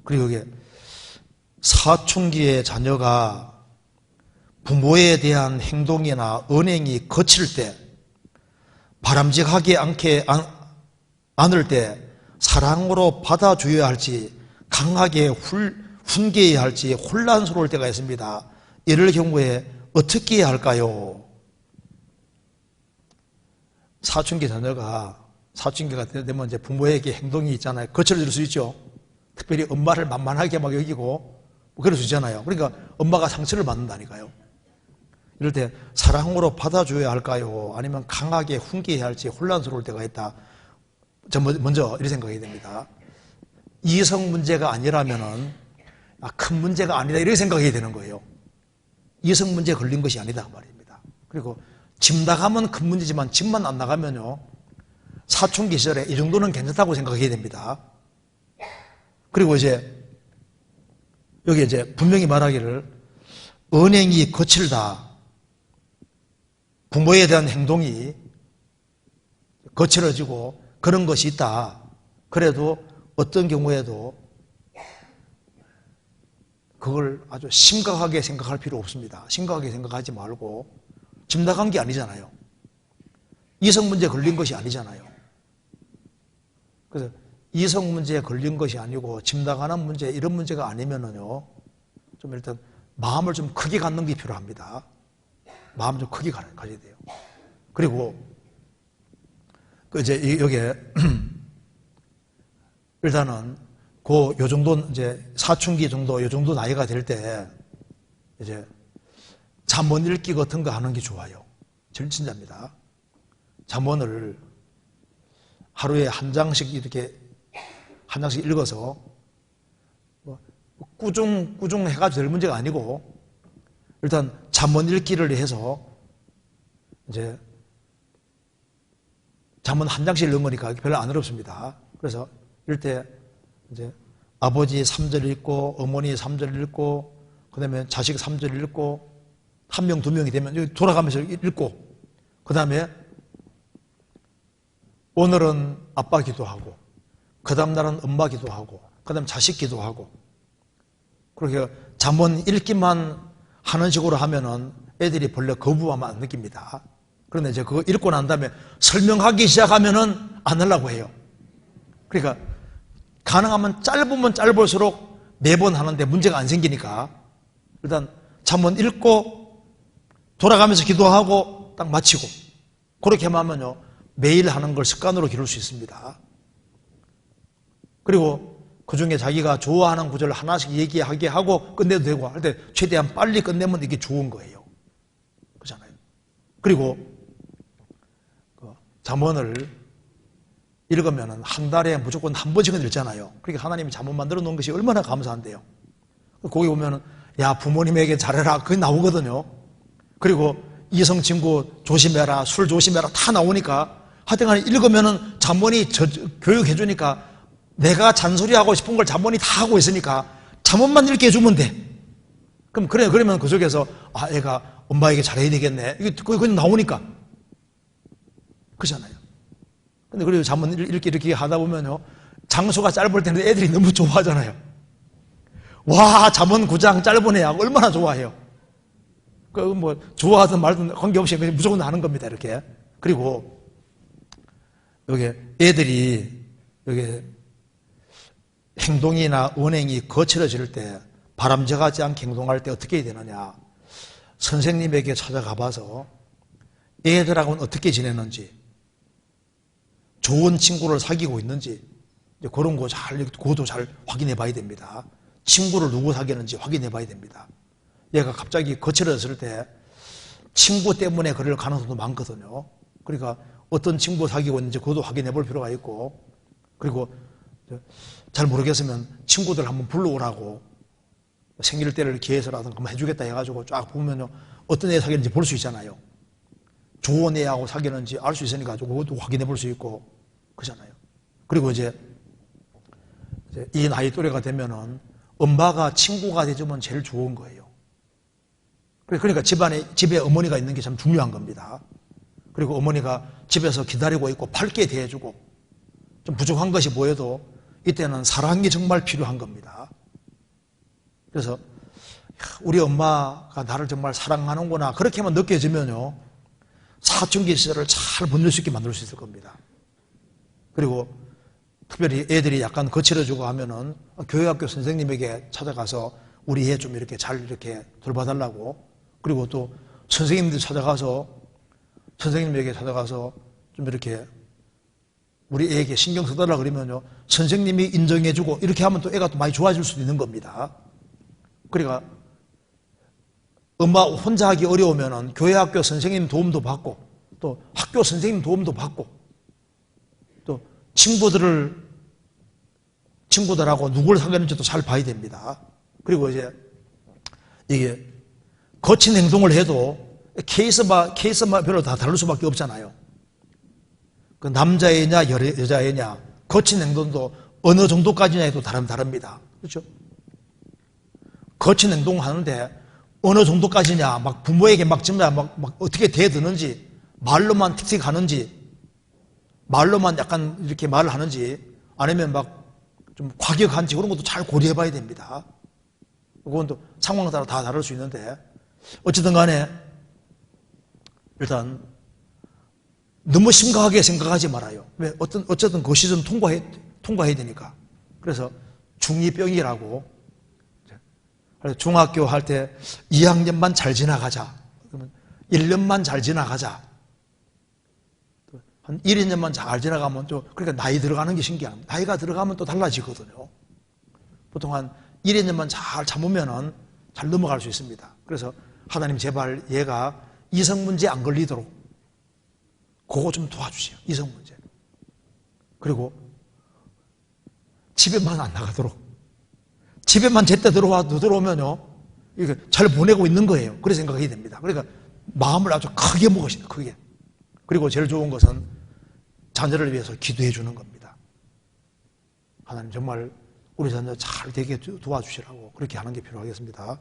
그리고 이게 사춘기의 자녀가 부모에 대한 행동이나 언행이 거칠 때, 바람직하게 않을 때 사랑으로 받아줘야 할지 강하게 훈계해야 할지 혼란스러울 때가 있습니다. 이럴 경우에 어떻게 해야 할까요? 사춘기가 되면 이제 부모에게 행동이 있잖아요. 거칠어질 수 있죠. 특별히 엄마를 만만하게 막 여기고 그럴 수 있잖아요. 그러니까 엄마가 상처를 받는다니까요. 이럴 때 사랑으로 받아줘야 할까요? 아니면 강하게 훈계해야 할지 혼란스러울 때가 있다. 먼저 이렇게 생각해야 됩니다. 이성 문제가 아니라면은 큰 문제가 아니다 이렇게 생각해야 되는 거예요. 이성 문제에 걸린 것이 아니다 그 말입니다. 그리고 집 나가면 큰 문제지만 집만 안 나가면요, 사춘기 시절에 이 정도는 괜찮다고 생각해야 됩니다. 그리고 여기 분명히 말하기를 언행이 거칠다, 부모에 대한 행동이 거칠어지고 그런 것이 있다. 그래도 어떤 경우에도 그걸 아주 심각하게 생각할 필요 없습니다. 심각하게 생각하지 말고, 집 나간 게 아니잖아요. 이성 문제에 걸린 것이 아니잖아요. 그래서 이성 문제에 걸린 것이 아니고 집 나가는 문제, 이런 문제가 아니면은요, 좀 일단 마음을 좀 크게 갖는 게 필요합니다. 마음 좀 크게 가져야 돼요. 그리고 여기에 일단은 요 정도 사춘기 정도, 요 정도 나이가 될 때 잠언 읽기 같은 거 하는 게 좋아요. 진짜입니다. 잠언을 하루에 한 장씩 읽어서 꾸중 해가지고 될 문제가 아니고, 일단 잠언 읽기를 해서 잠언 한 장씩 읽는 거니까 별로 안 어렵습니다. 그래서 이럴 때 아버지 3절 읽고, 어머니 3절 읽고, 그 다음에 자식 3절 읽고, 한 명, 두 명이 되면 돌아가면서 읽고, 그 다음에 오늘은 아빠 기도하고, 그 다음 날은 엄마 기도하고, 그 다음 자식 기도하고, 그렇게 잠언 읽기만 하는 식으로 하면은 애들이 별로 거부감을 안 느낍니다. 그런데 그거 읽고 난 다음에 설명하기 시작하면은 안 하려고 해요. 그러니까 가능하면 짧으면 짧을수록 매번 하는데 문제가 안 생기니까 일단 잠언 읽고 돌아가면서 기도하고 딱 마치고, 그렇게 하면요 매일 하는 걸 습관으로 기를 수 있습니다. 그리고 그 중에 자기가 좋아하는 구절을 하나씩 얘기하게 하고 끝내도 되고 할 때 최대한 빨리 끝내면 이게 좋은 거예요. 그렇잖아요. 그리고 잠언을 읽으면 한 달에 무조건 한 번씩은 읽잖아요. 그러니까 하나님이 잠언 만들어 놓은 것이 얼마나 감사한데요. 거기 보면 야 부모님에게 잘해라 그게 나오거든요. 그리고 이성 친구 조심해라, 술 조심해라 다 나오니까 하여튼간에 읽으면 잠언이 교육해 주니까 내가 잔소리하고 싶은 걸 잠언이 다 하고 있으니까 잠언만 읽게 해주면 돼. 그러면 그 속에서 애가 엄마에게 잘해야 되겠네. 이게 그건 나오니까. 그렇잖아요. 근데 그리고 잠언 읽기 이렇게 하다 보면요, 장소가 짧을 때는 애들이 너무 좋아하잖아요. 와, 잠언 9장 짧은 애야. 얼마나 좋아해요. 좋아하든 말든 관계없이 무조건 하는 겁니다, 이렇게. 그리고, 여기 애들이, 행동이나 언행이 거칠어질 때, 바람직하지 않게 행동할 때 어떻게 해야 되느냐. 선생님에게 찾아가 봐서 애들하고는 어떻게 지내는지, 좋은 친구를 사귀고 있는지, 그런 거 그것도 잘 확인해 봐야 됩니다. 친구를 누구 사귀는지 확인해 봐야 됩니다. 얘가 갑자기 거칠어졌을 때 친구 때문에 그럴 가능성도 많거든요. 그러니까 어떤 친구 사귀고 있는지 그것도 확인해 볼 필요가 있고, 그리고 잘 모르겠으면 친구들 한번 불러오라고 생일 때를 기해서라든가 한번 해주겠다 해가지고 쫙 보면요, 어떤 애 사귀는지 볼 수 있잖아요. 좋은 애하고 사귀는지 알 수 있으니까 그것도 확인해 볼 수 있고, 그렇잖아요. 그리고 이 나이 또래가 되면은 엄마가 친구가 되주면 제일 좋은 거예요. 그러니까 집에 어머니가 있는 게 참 중요한 겁니다. 그리고 어머니가 집에서 기다리고 있고 밝게 대해주고, 좀 부족한 것이 보여도 이때는 사랑이 정말 필요한 겁니다. 그래서 우리 엄마가 나를 정말 사랑하는구나 그렇게만 느껴지면요 사춘기 시절을 잘 보낼 수 있게 만들 수 있을 겁니다. 그리고 특별히 애들이 약간 거칠어지고 하면은 교회학교 선생님에게 찾아가서 우리 애 좀 이렇게 잘 이렇게 돌봐달라고, 그리고 또 선생님들 찾아가서 선생님에게 찾아가서 좀 이렇게 우리 애에게 신경 써달라 그러면요 선생님이 인정해주고 이렇게 하면 또 애가 또 많이 좋아질 수도 있는 겁니다. 그러니까 엄마 혼자 하기 어려우면은 교회 학교 선생님 도움도 받고 또 학교 선생님 도움도 받고 또 친구들하고 누구를 사귀는지도 잘 봐야 됩니다. 그리고 이제 이게 거친 행동을 해도 케이스마별로 다 다를 수밖에 없잖아요. 그 남자애냐 여자애냐 거친 행동도 어느 정도까지냐 해도 다릅니다. 그렇죠? 거친 행동하는데 어느 정도까지냐, 막 부모에게 막 어떻게 대드는지, 말로만 틱틱하는지, 말로만 약간 이렇게 말을 하는지, 아니면 막 좀 과격한지 그런 것도 잘 고려해 봐야 됩니다. 그건 또 상황에 따라 다 다를 수 있는데, 어쨌든 간에, 일단, 너무 심각하게 생각하지 말아요. 왜? 어쨌든 그 시즌 통과해야 되니까. 그래서 중2병이라고, 중학교 할 때 2학년만 잘 지나가자. 그러면 1년만 잘 지나가자. 한 1, 2년만 잘 지나가면 또, 그러니까 나이 들어가는 게 신기합니다. 나이가 들어가면 또 달라지거든요. 보통 한 1, 2년만 잘 참으면은 잘 넘어갈 수 있습니다. 그래서 하나님 제발 얘가 이성 문제 안 걸리도록 그거 좀 도와주세요. 이성 문제. 그리고 집에만 안 나가도록. 집에만 제때 들어오면요, 이게 잘 보내고 있는 거예요. 그렇게 생각해야 됩니다. 그러니까 마음을 아주 크게 먹으시다, 크게. 그리고 제일 좋은 것은 자녀를 위해서 기도해 주는 겁니다. 하나님 정말 우리 자녀 잘 되게 도와주시라고 그렇게 하는 게 필요하겠습니다.